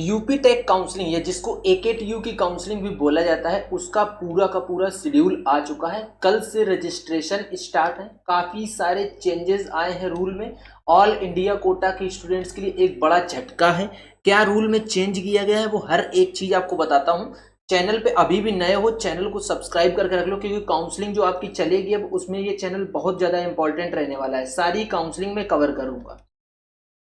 UP take counselling या जिसको AKTU की काउंसलिंग भी बोला जाता है, उसका पूरा का पूरा शेड्यूल आ चुका है। कल से रजिस्ट्रेशन स्टार्ट है। काफ़ी सारे चेंजेस आए हैं रूल में। ऑल इंडिया कोटा के स्टूडेंट्स के लिए एक बड़ा झटका है। क्या रूल में चेंज किया गया है वो हर एक चीज़ आपको बताता हूँ। चैनल पे अभी भी नए हो, चैनल को सब्सक्राइब करके रख लो, क्योंकि काउंसलिंग जो आपकी चलेगी अब उसमें ये चैनल बहुत ज़्यादा इंपॉर्टेंट रहने वाला है। सारी काउंसलिंग में कवर करूँगा,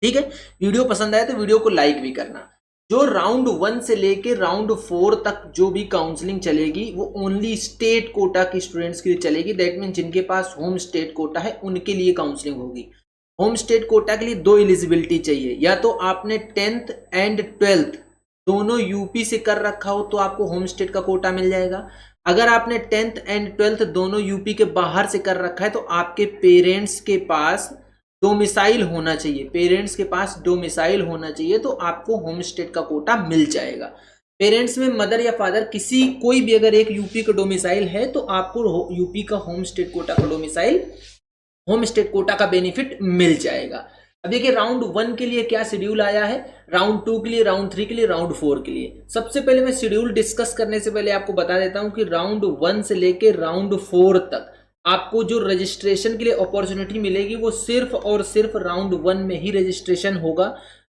ठीक है। वीडियो पसंद आए तो वीडियो को लाइक भी करना। जो राउंड 1 से लेके राउंड 4 तक जो भी काउंसलिंग चलेगी वो ओनली स्टेट कोटा के स्टूडेंट्स के लिए चलेगी। दैट मीन जिनके पास होम स्टेट कोटा है उनके लिए काउंसलिंग होगी। होम स्टेट कोटा के लिए दो एलिजिबिलिटी चाहिए, या तो आपने 10th एंड 12th दोनों यूपी से कर रखा हो तो आपको होम स्टेट का कोटा मिल जाएगा। अगर आपने 10th एंड 12th दोनों यूपी के बाहर से कर रखा है तो आपके पेरेंट्स के पास डोमिसाइल होना चाहिए। पेरेंट्स के पास डोमिसाइल होना चाहिए तो आपको होम स्टेट का कोटा मिल जाएगा। पेरेंट्स में मदर या फादर किसी कोई भी अगर एक यूपी का डोमिसाइल है तो आपको यूपी का होम स्टेट कोटा का डोमिसाइल, होम स्टेट कोटा का बेनिफिट मिल जाएगा। अब देखिए राउंड 1 के लिए क्या शेड्यूल आया है, राउंड 2 के लिए, राउंड 3 के लिए, राउंड 4 के लिए। सबसे पहले मैं शेड्यूल डिस्कस करने से पहले आपको बता देता हूं कि राउंड 1 से लेके राउंड 4 तक आपको जो रजिस्ट्रेशन के लिए अपॉर्चुनिटी मिलेगी वो सिर्फ और सिर्फ राउंड 1 में ही रजिस्ट्रेशन होगा।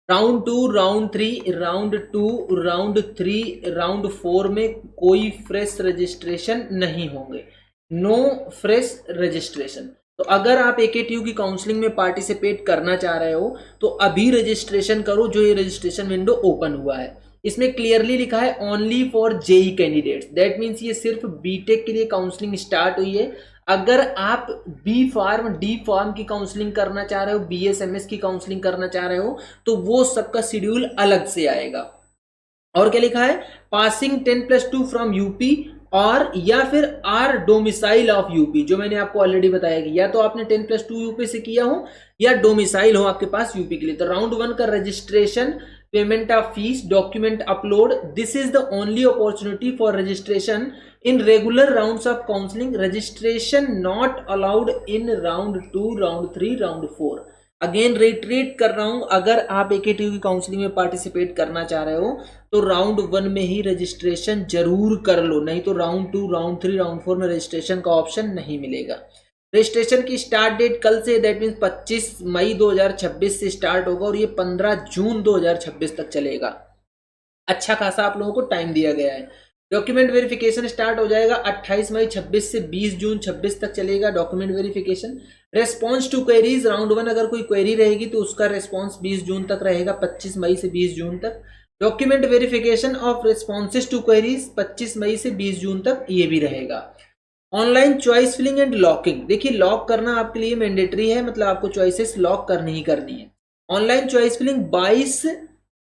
Round 2, round 3, round 2, round 3, round 4 में कोई फ्रेश रजिस्ट्रेशन नहीं होंगे। No fresh registration. तो अगर आप एकेटीयू की काउंसलिंग में पार्टिसिपेट करना चाह रहे हो तो अभी रजिस्ट्रेशन करो, जो ये रजिस्ट्रेशन विंडो ओपन हुआ है। इसमें क्लियरली लिखा है only for JEE candidates. That means ये सिर्फ बीटेक के लिए काउंसलिंग स्टार्ट हुई है। अगर आप बी फार्म, डी फार्म की काउंसलिंग करना चाह रहे हो, बीएसएमएस की काउंसलिंग करना चाह रहे हो तो वो सबका शेड्यूल अलग से आएगा। और क्या लिखा है, पासिंग 10+2 फ्रॉम यूपी और या फिर आर डोमिसाइल ऑफ यूपी, जो मैंने आपको ऑलरेडी बताया कि या तो आपने 10+2 यूपी से किया हो या डोमिसाइल हो आपके पास यूपी के लिए। तो राउंड 1 का registration, payment of fees, document upload, this is the only opportunity for registration in regular rounds of counselling. Registration not allowed in round 2, round 3, round 4। Again retreat कर रहा हूं, अगर आप एकेटीयू की काउंसलिंग में पार्टिसिपेट करना चाह रहे हो तो राउंड 1 में ही रजिस्ट्रेशन जरूर कर लो, नहीं तो राउंड 2, राउंड 3, राउंड 4 में रजिस्ट्रेशन का ऑप्शन नहीं मिलेगा। रजिस्ट्रेशन की स्टार्ट डेट कल से, दैट मीन्स 25 मई 2026 से स्टार्ट होगा और ये 15 जून 2026 तक चलेगा। अच्छा खासा आप लोगों को टाइम दिया गया है। डॉक्यूमेंट वेरिफिकेशन स्टार्ट हो जाएगा 28 मई 26 से 20 जून 26 तक चलेगा document verification. Response to queries, round 1 अगर कोई क्वेरी रहेगी तो उसका रेस्पॉन्स 20 जून तक रहेगा, 25 मई से 20 जून तक। Document verification of responses to queries 25 मई से 20 जून तक ये भी रहेगा। Online choice filling and locking, देखिए लॉक करना आपके लिए मैंडेटरी है, मतलब आपको चॉइसेस लॉक करनी ही करनी है। ऑनलाइन चॉइस फिलिंग 22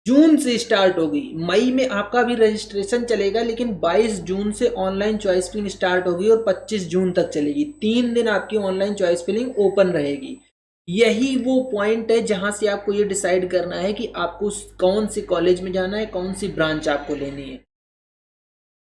जून से स्टार्ट होगी। मई में आपका भी रजिस्ट्रेशन चलेगा लेकिन 22 जून से ऑनलाइन चॉइस फिलिंग स्टार्ट होगी और 25 जून तक चलेगी। 3 दिन आपकी ऑनलाइन चॉइस फिलिंग ओपन रहेगी। यही वो पॉइंट है जहां से आपको ये डिसाइड करना है कि आपको कौन से कॉलेज में जाना है, कौन सी ब्रांच आपको लेनी है।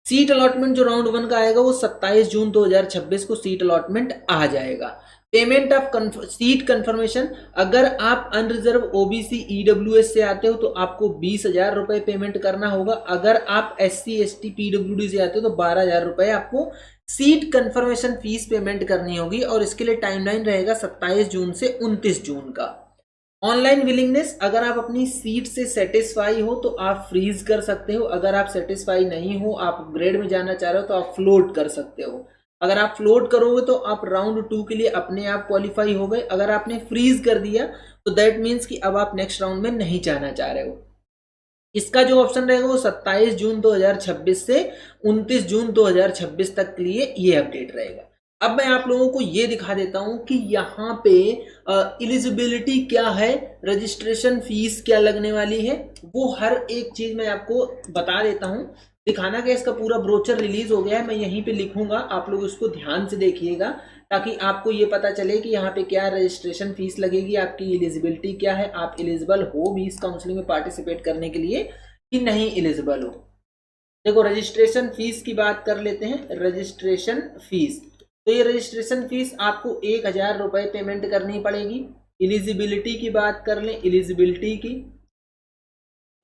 सीट अलॉटमेंट जो राउंड 1 का आएगा वो 27 जून 2026 को सीट अलॉटमेंट आ जाएगा। पेमेंट ऑफ सीट कंफर्मेशन, अगर आप अनरिजर्व ओबीसी ईडब्ल्यूएस से आते हो तो आपको 20,000 रुपए पेमेंट करना होगा। अगर आप SC ST PWD से आते हो तो 12,000 रुपए आपको सीट कंफर्मेशन फीस पेमेंट करनी होगी और इसके लिए टाइमलाइन रहेगा 27 जून से 29 जून का। ऑनलाइन विलिंगनेस, अगर आप अपनी सीट से सेटिस्फाई हो तो आप फ्रीज कर सकते हो। अगर आप सेटिस्फाई नहीं हो, आप अपग्रेड में जाना चाह रहे हो तो आप फ्लोट कर सकते हो। अगर आप फ्लोट करोगे तो आप राउंड 2 के लिए अपने आप क्वालिफाई हो गए। अगर आपने फ्रीज कर दिया तो दैट मीन्स कि अब आप नेक्स्ट राउंड में नहीं जाना चाह रहे हो। इसका जो ऑप्शन रहेगा वो 27 जून 2026 से 29 जून 2026 तक के लिए ये अपडेट रहेगा। अब मैं आप लोगों को ये दिखा देता हूं कि यहाँ पे एलिजिबिलिटी क्या है, रजिस्ट्रेशन फीस क्या लगने वाली है, वो हर एक चीज मैं आपको बता देता हूं। दिखाना क्या, इसका पूरा ब्रोचर रिलीज हो गया है, मैं यहीं पे लिखूंगा, आप लोग उसको ध्यान से देखिएगा ताकि आपको ये पता चले कि यहाँ पे क्या रजिस्ट्रेशन फीस लगेगी, आपकी एलिजिबिलिटी क्या है, आप एलिजिबल हो भी इस काउंसलिंग में पार्टिसिपेट करने के लिए कि नहीं एलिजिबल हो। देखो रजिस्ट्रेशन फीस की बात कर लेते हैं। रजिस्ट्रेशन फीस, तो ये रजिस्ट्रेशन फीस आपको 1,000 रुपए पेमेंट करनी पड़ेगी। एलिजिबिलिटी की बात कर लें, एलिजिबिलिटी की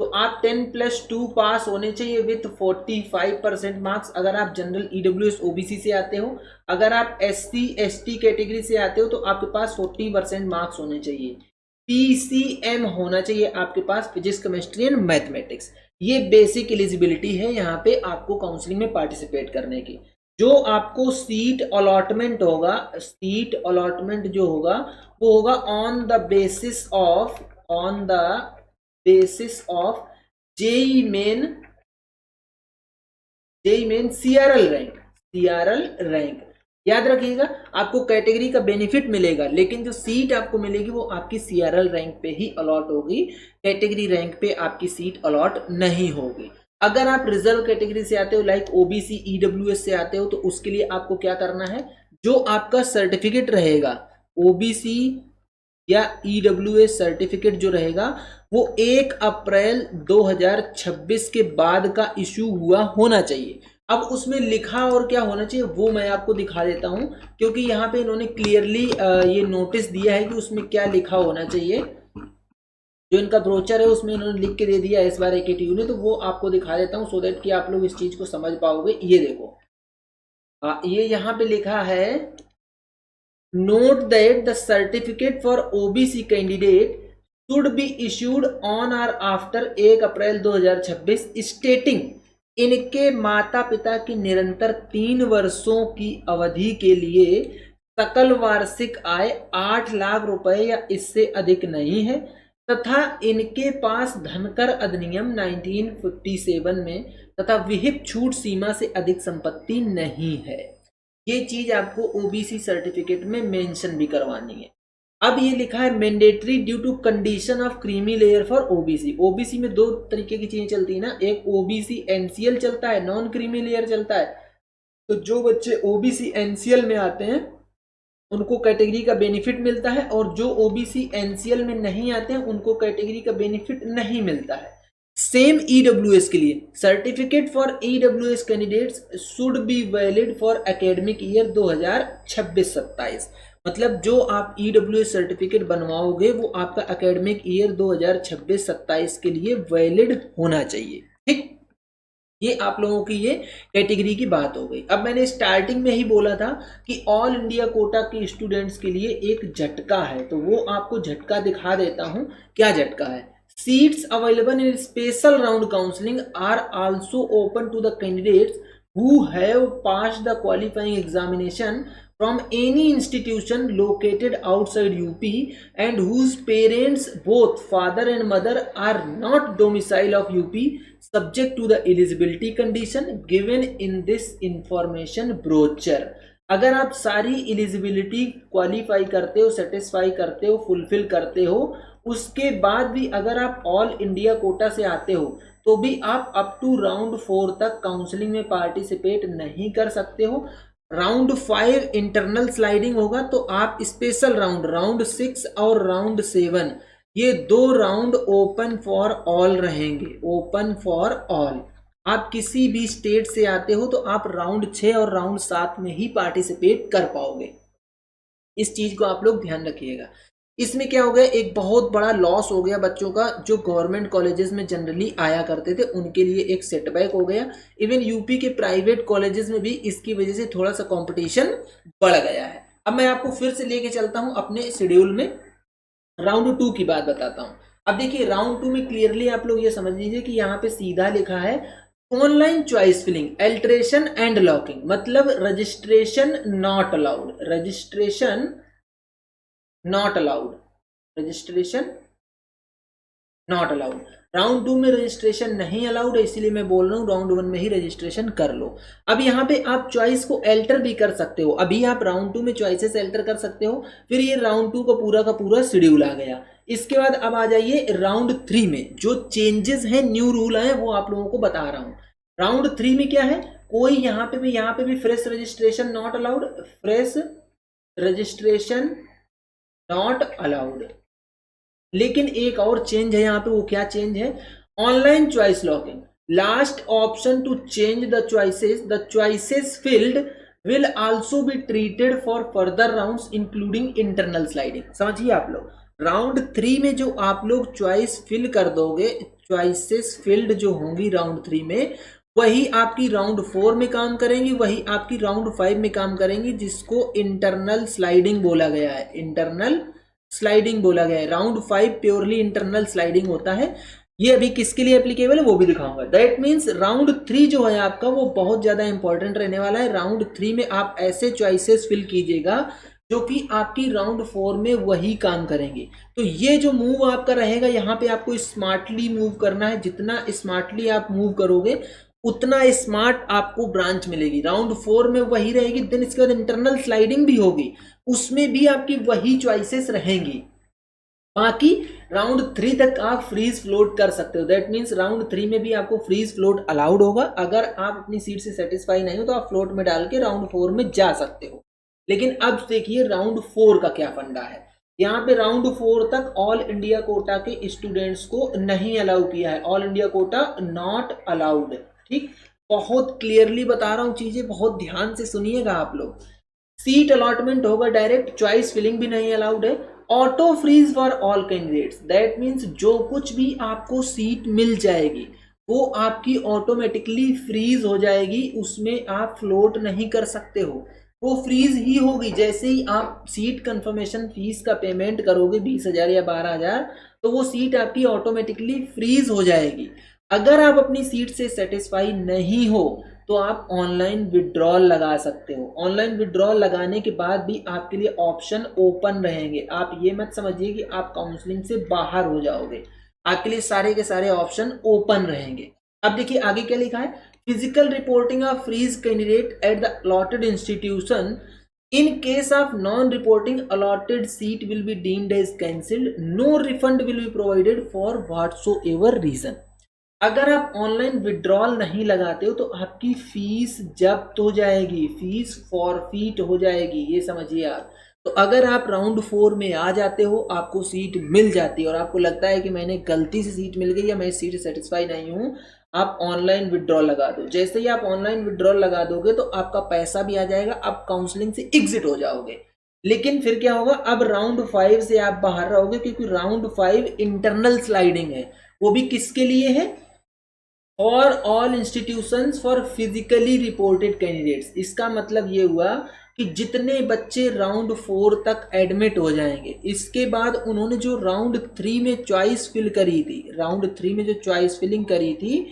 तो आप 10+2 पास होने चाहिए विथ 45% मार्क्स अगर आप जनरल ईडब्ल्यूएस ओबीसी से आते हो। अगर आप एससी एसटी कैटेगरी से आते हो तो आपके पास 40% मार्क्स होने चाहिए। पीसीएम होना चाहिए आपके पास, फिजिक्स केमिस्ट्री एंड मैथमेटिक्स। ये बेसिक एलिजिबिलिटी है यहाँ पे आपको काउंसलिंग में पार्टिसिपेट करने की। जो आपको सीट अलॉटमेंट होगा, सीट अलॉटमेंट जो होगा वो होगा on the basis of JEE main CRL rank. याद रखिएगा आपको कैटेगरी का बेनिफिट मिलेगा, लेकिन जो सीट आपको मिलेगी वो आपकी सीआरएल रैंक पे ही अलॉट होगी, कैटेगरी रैंक पे आपकी सीट अलॉट नहीं होगी। अगर आप रिजर्व कैटेगरी से आते हो, लाइक ओबीसी ईडब्ल्यूएस से आते हो, तो उसके लिए आपको क्या करना है, जो आपका सर्टिफिकेट रहेगा ओबीसी या ईडब्ल्यूएस सर्टिफिकेट जो रहेगा वो 1 अप्रैल 2026 के बाद का इश्यू हुआ होना चाहिए। अब उसमें लिखा और क्या होना चाहिए वो मैं आपको दिखा देता हूं, क्योंकि यहाँ पे इन्होंने क्लियरली ये नोटिस दिया है कि उसमें क्या लिखा होना चाहिए। जो इनका ब्रोचर है उसमें इन्होंने लिख के दे दिया है इस बार एकेटीयू ने, तो वो आपको दिखा देता हूँ सो दैट कि आप लोग इस चीज को समझ पाओगे। ये देखो, ये यहाँ पे लिखा है, note that the certificate for OBC candidate should be issued on or after 1 April 2026 stating इनके माता पिता की निरंतर 3 वर्षों की अवधि के लिए सकल वार्षिक आय 8 लाख रुपए या इससे अधिक नहीं है, तथा इनके पास धनकर अधिनियम 1957 में तथा विहित छूट सीमा से अधिक संपत्ति नहीं है। ये चीज आपको ओबीसी सर्टिफिकेट में मेंशन भी करवानी है। अब ये लिखा है mandatory due to condition of creamy layer for OBC. OBC में 2 तरीके की चीजें चलती है ना, एक ओबीसी एनसीएल चलता है, नॉन क्रीमी लेयर चलता है। तो जो बच्चे ओबीसी एनसीएल में आते हैं उनको कैटेगरी का बेनिफिट मिलता है, और जो ओबीसी एनसीएल में नहीं आते हैं उनको कैटेगरी का बेनिफिट नहीं मिलता है। सेम ईडब्ल्यूएस के लिए certificate for EWS candidates should be valid for academic year 2026-27। मतलब जो आप ईडब्ल्यूएस सर्टिफिकेट बनवाओगे वो आपका एकेडमिक ईयर 2026-27 के लिए वैलिड होना चाहिए। ठीक, ये आप लोगों की ये कैटेगरी की बात हो गई। अब मैंने स्टार्टिंग में ही बोला था कि ऑल इंडिया कोटा के स्टूडेंट्स के लिए एक झटका है, तो वो आपको झटका दिखा देता हूं। क्या झटका है? Seats available in special round counseling are also open to the candidates who have passed the qualifying examination from any institution located outside UP and whose parents, both father and mother, are not domicile of UP, subject to the eligibility condition given in this information brochure। अगर आप सारी eligibility qualify करते हो, satisfy करते हो, fulfil करते हो, उसके बाद भी अगर आप ऑल इंडिया कोटा से आते हो तो भी आप अप टू राउंड 4 तक काउंसलिंग में पार्टिसिपेट नहीं कर सकते हो। राउंड 5 इंटरनल स्लाइडिंग होगा, तो आप स्पेशल राउंड 6 और राउंड 7 ये 2 राउंड ओपन फॉर ऑल रहेंगे, ओपन फॉर ऑल। आप किसी भी स्टेट से आते हो तो आप राउंड 6 और राउंड 7 में ही पार्टिसिपेट कर पाओगे। इस चीज को आप लोग ध्यान रखिएगा। इसमें क्या हो गया, एक बहुत बड़ा लॉस हो गया बच्चों का, जो गवर्नमेंट कॉलेजेस में जनरली आया करते थे उनके लिए एक सेटबैक हो गया। इवन यूपी के प्राइवेट कॉलेजेस में भी इसकी वजह से थोड़ा सा कंपटीशन बढ़ गया है। अब मैं आपको फिर से लेके चलता हूं अपने शेड्यूल में, राउंड 2 की बात बताता हूं। अब देखिए राउंड 2 में क्लियरली आप लोग ये समझ लीजिए कि यहाँ पे सीधा लिखा है online choice filling, alteration and locking, मतलब registration not allowed, registration not allowed, registration not allowed. Round 2 में रजिस्ट्रेशन नहीं अलाउड है, इसीलिए मैं बोल रहा हूं राउंड 1 में ही रजिस्ट्रेशन कर लो। अब यहाँ पे आप चॉइस को एल्टर भी कर सकते हो, अभी आप राउंड 2 में चॉइसेस एल्टर कर सकते हो। फिर ये राउंड 2 का पूरा शेड्यूल आ गया। इसके बाद अब आ जाइए राउंड 3 में, जो चेंजेस हैं, न्यू रूल आए, वो आप लोगों को बता रहा हूं। राउंड 3 में क्या है, कोई यहाँ पे भी fresh registration not allowed, fresh registration not allowed. लेकिन एक और चेंज है यहाँ पे, वो क्या चेंज है, online choice locking, last option to change the choices field will also be treated for further rounds including internal sliding. समझिए आप लोग, राउंड 3 में जो आप लोग चॉइस फिल कर दोगे, चॉइसेस फील्ड जो होंगी राउंड 3 में वही आपकी राउंड 4 में काम करेंगी, वही आपकी राउंड 5 में काम करेंगी, जिसको इंटरनल स्लाइडिंग बोला गया है। इंटरनल स्लाइडिंग बोला गया है। राउंड 5 प्योरली इंटरनल स्लाइडिंग होता है। ये अभी किसके लिए एप्लीकेबल है वो भी दिखाऊंगा। दैट मीन्स राउंड 3 जो है आपका वो बहुत ज्यादा इंपॉर्टेंट रहने वाला है। राउंड 3 में आप ऐसे चॉइसेस फिल कीजिएगा जो कि आपकी राउंड 4 में वही काम करेंगे। तो ये जो मूव आपका रहेगा यहाँ पे आपको स्मार्टली मूव करना है। जितना स्मार्टली आप मूव करोगे उतना स्मार्ट आपको ब्रांच मिलेगी। राउंड 4 में वही रहेगी। देन इसके बाद इंटरनल स्लाइडिंग भी होगी, उसमें भी आपकी वही चॉइसेस रहेंगी। बाकी राउंड 3 तक आप फ्रीज फ्लोट कर सकते हो। दैट मीन्स राउंड 3 में भी आपको फ्रीज फ्लोट अलाउड होगा। अगर आप अपनी सीट से सेटिस्फाई नहीं हो तो आप फ्लोट में डाल के राउंड 4 में जा सकते हो। लेकिन अब देखिए राउंड 4 का क्या फंडा है। यहाँ पे राउंड 4 तक ऑल इंडिया कोटा के स्टूडेंट्स को नहीं अलाउ किया है। All India quota not allowed. ठीक, बहुत क्लियरली बता रहा हूं चीजें, बहुत ध्यान से सुनिएगा आप लोग। सीट अलॉटमेंट होगा डायरेक्ट, चॉइस फिलिंग भी नहीं अलाउड है। Auto freeze for all candidates. That means जो कुछ भी आपको सीट मिल जाएगी वो आपकी ऑटोमेटिकली फ्रीज हो जाएगी, उसमें आप फ्लोट नहीं कर सकते हो, वो फ्रीज ही होगी। जैसे ही आप सीट कंफर्मेशन फीस का पेमेंट करोगे 20,000 या 12,000 तो वो सीट आपकी ऑटोमेटिकली फ्रीज हो जाएगी। अगर आप अपनी सीट से सेटिस्फाई नहीं हो तो आप ऑनलाइन विड्रॉल लगा सकते हो। ऑनलाइन विड्रॉल लगाने के बाद भी आपके लिए ऑप्शन ओपन रहेंगे। आप ये मत समझिए कि आप काउंसलिंग से बाहर हो जाओगे, आपके लिए सारे के सारे ऑप्शन ओपन रहेंगे। अब देखिए आगे क्या लिखा है। Physical reporting of freeze candidate at the allotted institution in case of non reporting allotted seat will be deemed as cancelled, no refund will be provided for whatsoever reason. अगर आप online withdrawal नहीं लगाते हो तो आपकी fees जब्त हो जाएगी, फीस फॉरफीट हो जाएगी, ये समझिए आप। तो अगर आप राउंड 4 में आ जाते हो, आपको सीट मिल जाती है और आपको लगता है कि मैंने गलती से सीट मिल गई या मैं इस सीट से सेटिस्फाई नहीं हूँ, आप ऑनलाइन विड्रॉल लगा दो। जैसे ही आप ऑनलाइन विड्रॉल लगा दोगे तो आपका पैसा भी आ जाएगा, आप काउंसलिंग से एग्जिट हो जाओगे। लेकिन फिर क्या होगा, अब राउंड 5 से आप बाहर रहोगे क्योंकि राउंड 5 इंटरनल स्लाइडिंग है। वो भी किसके लिए है? For all institutions for physically reported candidates. इसका मतलब ये हुआ कि जितने बच्चे राउंड 4 तक एडमिट हो जाएंगे, इसके बाद उन्होंने जो राउंड 3 में चॉइस फिल करी थी, राउंड 3 में जो चॉइस फिलिंग करी थी,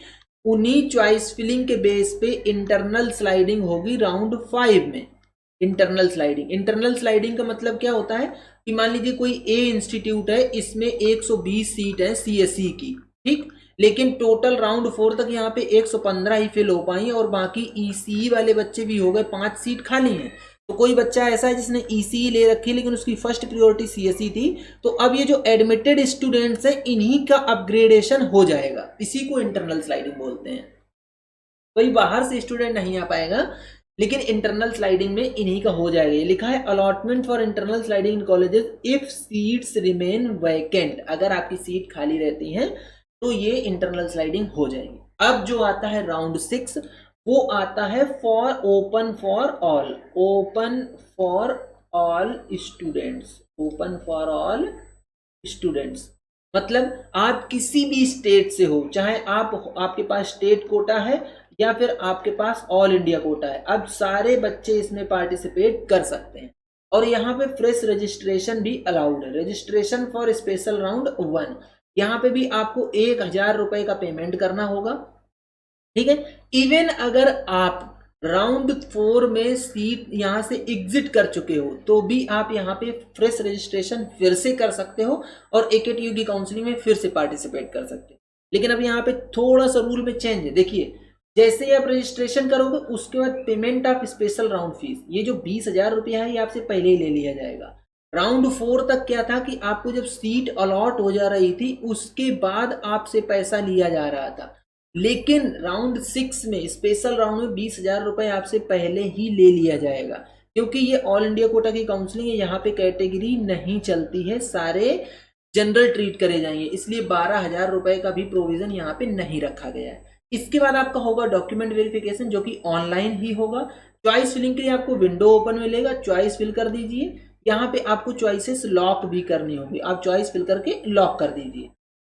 उन्हीं चॉइस फिलिंग के बेस पे इंटरनल स्लाइडिंग होगी राउंड 5 में। इंटरनल स्लाइडिंग का मतलब क्या होता है कि मान लीजिए कोई ए इंस्टीट्यूट है, इसमें 120 सीट है सीएसई की, ठीक, लेकिन टोटल राउंड 4 तक यहाँ पे 115 ही फिल हो पाई और बाकी ईसीई वाले बच्चे भी हो गए, 5 सीट खाली हैं। तो कोई बच्चा ऐसा है जिसने ईसीई ले रखी लेकिन उसकी फर्स्ट प्रायोरिटी सीएसई थी, तो अब ये जो एडमिटेड स्टूडेंट्स हैं इन्हीं का अपग्रेडेशन हो जाएगा। इसी को इंटरनल स्लाइडिंग बोलते हैं। कोई बाहर से स्टूडेंट नहीं आ पाएगा लेकिन इंटरनल स्लाइडिंग में इन्हीं का हो जाएगा। ये लिखा है allotment for internal sliding in colleges if seats remain vacant. अगर आपकी सीट खाली रहती हैं तो ये इंटरनल स्लाइडिंग हो जाएगी। अब जो आता है राउंड 6 वो आता है for open for all. Open for all students. Open for all students मतलब आप किसी भी स्टेट से हो, चाहे आपके पास स्टेट कोटा है या फिर आपके पास ऑल इंडिया कोटा है, अब सारे बच्चे इसमें पार्टिसिपेट कर सकते हैं। और यहाँ पे फ्रेश रजिस्ट्रेशन भी अलाउड है। रजिस्ट्रेशन फॉर स्पेशल राउंड 1, यहाँ पे भी आपको 1,000 रुपए का पेमेंट करना होगा, ठीक है। इवन अगर आप राउंड 4 में सीट यहाँ से एग्जिट कर चुके हो तो भी आप यहाँ पे फ्रेश रजिस्ट्रेशन फिर से कर सकते हो और AKTU की काउंसलिंग में फिर से पार्टिसिपेट कर सकते हो। लेकिन अब यहाँ पे थोड़ा सा रूल में चेंज है। देखिए, जैसे ही आप रजिस्ट्रेशन करोगे उसके बाद payment of special round fees, ये जो 20,000 रुपया है ये आपसे पहले ही ले लिया जाएगा। राउंड 4 तक क्या था कि आपको जब सीट अलॉट हो जा रही थी उसके बाद आपसे पैसा लिया जा रहा था, लेकिन राउंड 6 में स्पेशल राउंड में 20,000 रुपए आपसे पहले ही ले लिया जाएगा, क्योंकि ये ऑल इंडिया कोटा की काउंसलिंग है, यहाँ पे कैटेगरी नहीं चलती है, सारे जनरल ट्रीट करे जाएंगे, इसलिए 12,000 रुपए का भी प्रोविजन यहाँ पे नहीं रखा गया है। इसके बाद आपका होगा डॉक्यूमेंट वेरिफिकेशन जो कि ऑनलाइन ही होगा। चॉइस फिलिंग के लिए आपको विंडो ओपन मिलेगा, चॉइस फिल कर दीजिए। यहाँ पे आपको चॉइसेस लॉक भी करनी होगी, आप चॉइस फिल करके लॉक कर दीजिए।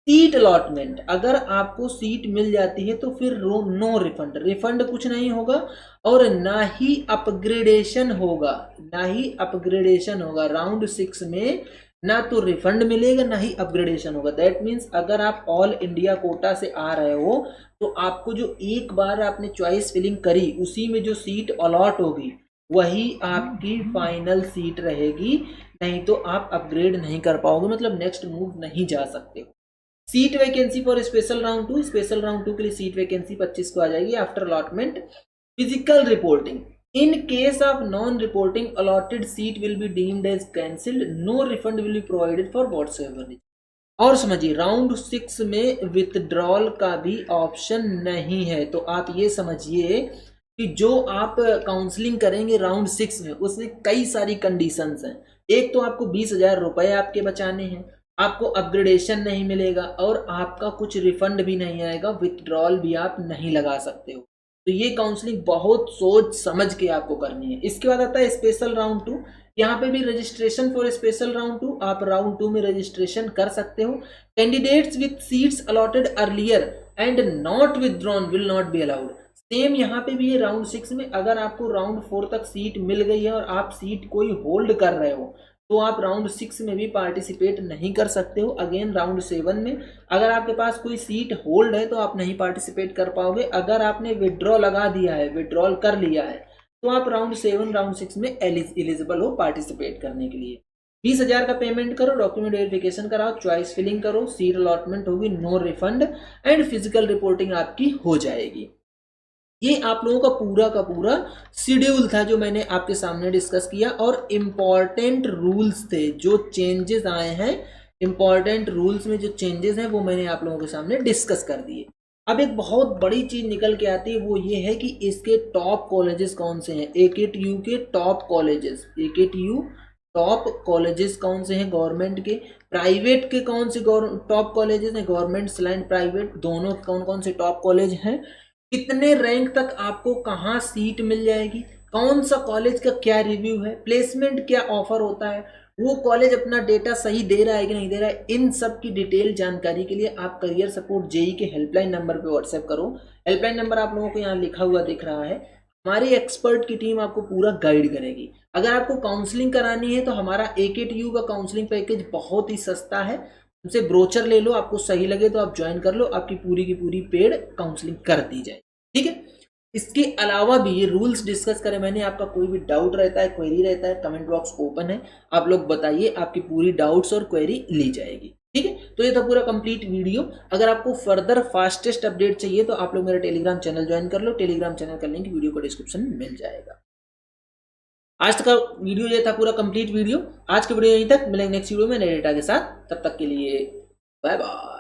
सीट अलॉटमेंट, अगर आपको सीट मिल जाती है तो फिर नो रिफंड, रिफंड कुछ नहीं होगा और ना ही अपग्रेडेशन होगा, ना ही अपग्रेडेशन होगा राउंड 6 में, ना तो रिफंड मिलेगा ना ही अपग्रेडेशन होगा। दैट मीन्स अगर आप ऑल इंडिया कोटा से आ रहे हो तो आपको जो एक बार आपने चॉइस फिलिंग करी उसी में जो सीट अलॉट होगी वही आपकी फाइनल सीट रहेगी, नहीं तो आप अपग्रेड नहीं कर पाओगे, मतलब नेक्स्ट मूव नहीं जा सकते हो। Seat vacancy for special round 2, special round 2 के लिए सीट वैकेंसी 25 को आ जाएगी after allotment. Physical reporting, in case of non reporting allotted seat will be deemed as cancelled, no refund will be provided for whatsoever. और समझिए round 6 में withdrawal का भी ऑप्शन नहीं है, तो आप ये समझिए कि जो आप काउंसलिंग करेंगे राउंड 6 में उसमें कई सारी कंडीशंस हैं। एक तो आपको 20,000 रुपए आपके बचाने हैं, आपको अपग्रेडेशन नहीं मिलेगा और आपका कुछ रिफंड भी नहीं आएगा, विथड्रॉल भी आप नहीं लगा सकते हो। तो ये काउंसलिंग बहुत सोच समझ के आपको करनी है। इसके बाद आता है स्पेशल राउंड 2, यहाँ पे भी रजिस्ट्रेशन फॉर स्पेशल राउंड 2, आप राउंड 2 में रजिस्ट्रेशन कर सकते हो। Candidates with seats allotted earlier and not withdrawn will not be allowed. Same यहाँ पे भी है राउंड 6 में, अगर आपको राउंड 4 तक सीट मिल गई है और आप सीट कोई होल्ड कर रहे हो तो आप राउंड 6 में भी पार्टिसिपेट नहीं कर सकते हो। अगेन राउंड 7 में अगर आपके पास कोई सीट होल्ड है तो आप नहीं पार्टिसिपेट कर पाओगे। अगर आपने विड्रॉ लगा दिया है, विड्रॉल कर लिया है, तो आप राउंड 7 राउंड 6 में एलिजिबल हो पार्टिसिपेट करने के लिए। 20,000 का पेमेंट करो, डॉक्यूमेंट वेरिफिकेशन कराओ, चॉइस फिलिंग करो, सीट अलॉटमेंट होगी, no refund and physical reporting आपकी हो जाएगी। ये आप लोगों का पूरा शेड्यूल था जो मैंने आपके सामने डिस्कस किया, और इम्पॉर्टेंट रूल्स थे जो चेंजेस आए हैं, इम्पॉर्टेंट रूल्स में जो चेंजेस हैं वो मैंने आप लोगों के सामने डिस्कस कर दिए। अब एक बहुत बड़ी चीज निकल के आती है, वो ये है कि इसके टॉप कॉलेजेस कौन से हैं। AKTU के top colleges, AKTU top colleges कौन से हैं गवर्नमेंट के, प्राइवेट के कौन से टॉप कॉलेजेस हैं, गवर्नमेंट स्लैंड प्राइवेट दोनों कौन कौन से टॉप कॉलेज हैं, कितने रैंक तक आपको कहाँ सीट मिल जाएगी, कौन सा कॉलेज का क्या रिव्यू है, प्लेसमेंट क्या ऑफर होता है, वो कॉलेज अपना डेटा सही दे रहा है कि नहीं दे रहा है, इन सब की डिटेल जानकारी के लिए आप करियर सपोर्ट जेई के हेल्पलाइन नंबर पे व्हाट्सएप करो। हेल्पलाइन नंबर आप लोगों को यहाँ लिखा हुआ दिख रहा है। हमारी एक्सपर्ट की टीम आपको पूरा गाइड करेगी। अगर आपको काउंसलिंग करानी है तो हमारा AKTU का काउंसलिंग पैकेज बहुत ही सस्ता है, उनसे ब्रोचर ले लो, आपको सही लगे तो आप ज्वाइन कर लो, आपकी पूरी की पूरी पेड काउंसलिंग कर दी जाए, ठीक है। इसके अलावा भी ये रूल्स डिस्कस करें मैंने, आपका कोई भी डाउट रहता है, क्वेरी रहता है, कमेंट बॉक्स ओपन है, आप लोग बताइए, आपकी पूरी डाउट्स और क्वेरी ली जाएगी, ठीक है। तो ये था पूरा कंप्लीट वीडियो। अगर आपको फर्दर फास्टेस्ट अपडेट चाहिए तो आप लोग मेरा टेलीग्राम चैनल ज्वाइन कर लो, टेलीग्राम चैनल का लिंक वीडियो को डिस्क्रिप्शन में मिल जाएगा। आज तक का वीडियो ये था पूरा कंप्लीट वीडियो। आज के वीडियो यहीं तक, मिलेंगे नेक्स्ट वीडियो में नए डेटा के साथ, तब तक के लिए बाय बाय।